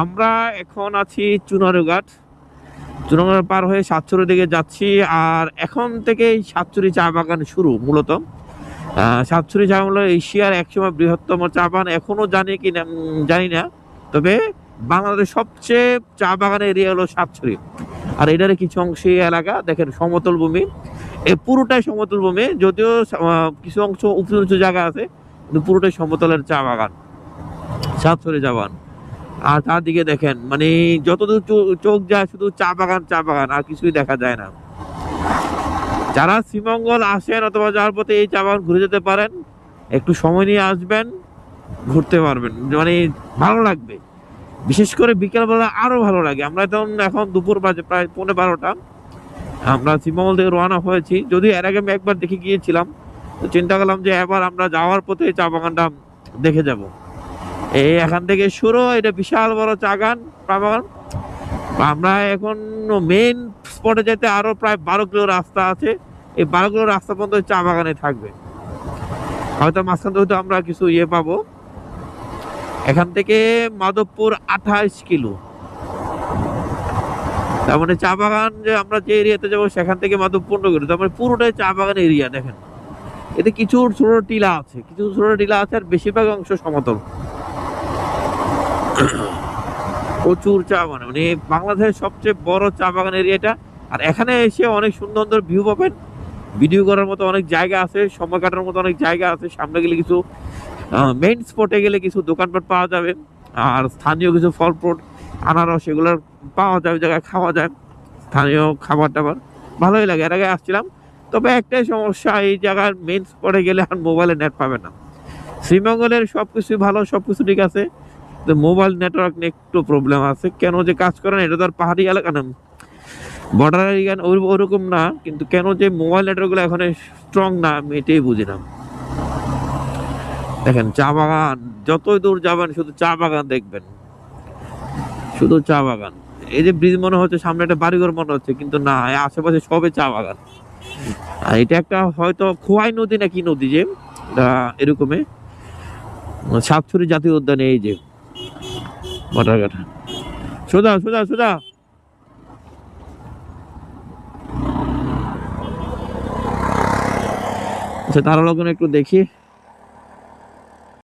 আমরা এখন আছি চুনারুঘাট। চুনারুঘাট পার হয়ে সাতছড়ির দিকে যাচ্ছি। আর এখন থেকেই সাতছড়ি চা বাগান শুরু মূলত। সাতছড়ি চা হলো এশিয়ার একসময় বৃহত্তম চা বাগান, এখনো জানি কি না জানি না, তবে বাংলাদেশের সবচেয়ে চা বাগানের এরিয়া হলো সাতছড়ি। আর এটার কিছু অংশ এলাকা দেখেন সমতল ভূমি, এই পুরোটাই সমতল ভূমি, যদিও কিছু অংশ উঁচু উঁচু জায়গা আছে, কিন্তু পুরোটাই সমতলের চা বাগান, সাতছড়ি চা বাগান। আর চারদিকে দেখেন মানে যতদূর চোখ যায় শুধু চা বাগান চা বাগান, আর কিছুই দেখা যায় না। যারা শ্রীমঙ্গল আসেন অথবা যাওয়ার পথে এই চা বাগান ঘুরে যেতে পারেন, একটু সময় নিয়ে আসবেন, ঘুরতে পারবেন, মানে ভালো লাগবে। বিশেষ করে বিকেলবেলা আরো ভালো লাগে। আমরা এখন দুপুর বাজে প্রায় 12:30। আমরা শ্রীমঙ্গল থেকে রওনা হয়েছি, যদি এর আগে আমি একবার দেখে গিয়েছিলাম, তো চিন্তা করলাম যে এবার আমরা যাওয়ার পথে এই চা বাগানটা দেখে যাব। এই এখান থেকে শুরু, এটা বিশাল বড় চা বাগান। আমরা এখন মেইন স্পটে যেতে আরো প্রায় 12 কিলো রাস্তা আছে। এই 12 কিলো রাস্তা পর্যন্ত চা বাগানে থাকবে। হয়তো মাঝখান থেকে আমরা কিছু পাবো। এখান থেকে মাধবপুর 28 কিলো, তার মানে চা বাগান যে আমরা যে এরিয়াতে যাবো সেখান থেকে মাধবপুর 15 কিলো, তার মানে পুরোটাই চা বাগান এরিয়া। দেখেন এতে কিছু ছোট টিলা আছে, আর বেশিরভাগ অংশ সমতল। প্রচুর চা বাগান, মানে বাংলাদেশের সবচেয়ে বড় চা বাগান এরিয়াটা। আর এখানে এসে অনেক সুন্দর সুন্দর ভিউ পাবেন, ভিডিও করার মতো অনেক জায়গা আছে, সময় কাটার মতো অনেক জায়গা আছে। সামনে গেলে কিছু মেইন স্পটে গেলে কিছু দোকানপাট পাওয়া যাবে, আর স্থানীয় কিছু ফল ফ্রুট আনারস এগুলোর পাওয়া যাবে, জায়গায় খাওয়া যায় স্থানীয় খাবার টাবার, ভালোই লাগে। এর আগে আসছিলাম, তবে একটাই সমস্যা, এই জায়গার মেইন স্পটে গেলে আর মোবাইলে নেট পাবে না। শ্রীমঙ্গলের সবকিছু ভালো, সবকিছু ঠিক আছে, তো মোবাইল নেটওয়ার্ক নিয়ে একটু প্রবলেম আছে। কেন যে কাজ করে না, এটা তো আর পাহাড়ি এলাকা না, বর্ডার এরিয়া ওরকম না, কিন্তু কেন যে মোবাইল নেটওয়ার্ক গুলো এখন স্ট্রং না, আমি এটাই বুঝি না। দেখেন চা বাগান, যতই দূর যাবেন শুধু চা বাগান দেখবেন, শুধু চা বাগান। এই যে ব্রিজ মনে হচ্ছে সামনে একটা বাড়িঘর মনে হচ্ছে, কিন্তু না, আশেপাশে সবে চা বাগান। আর এটা একটা হয়তো খোয়াই নদী না কি নদী, যে এরকমই সাতছড়ি জাতীয় উদ্যানে। এই যে বটারঘাট, সোজা সোজা সোজা। আচ্ছা তার লক্ষণ একটু দেখি।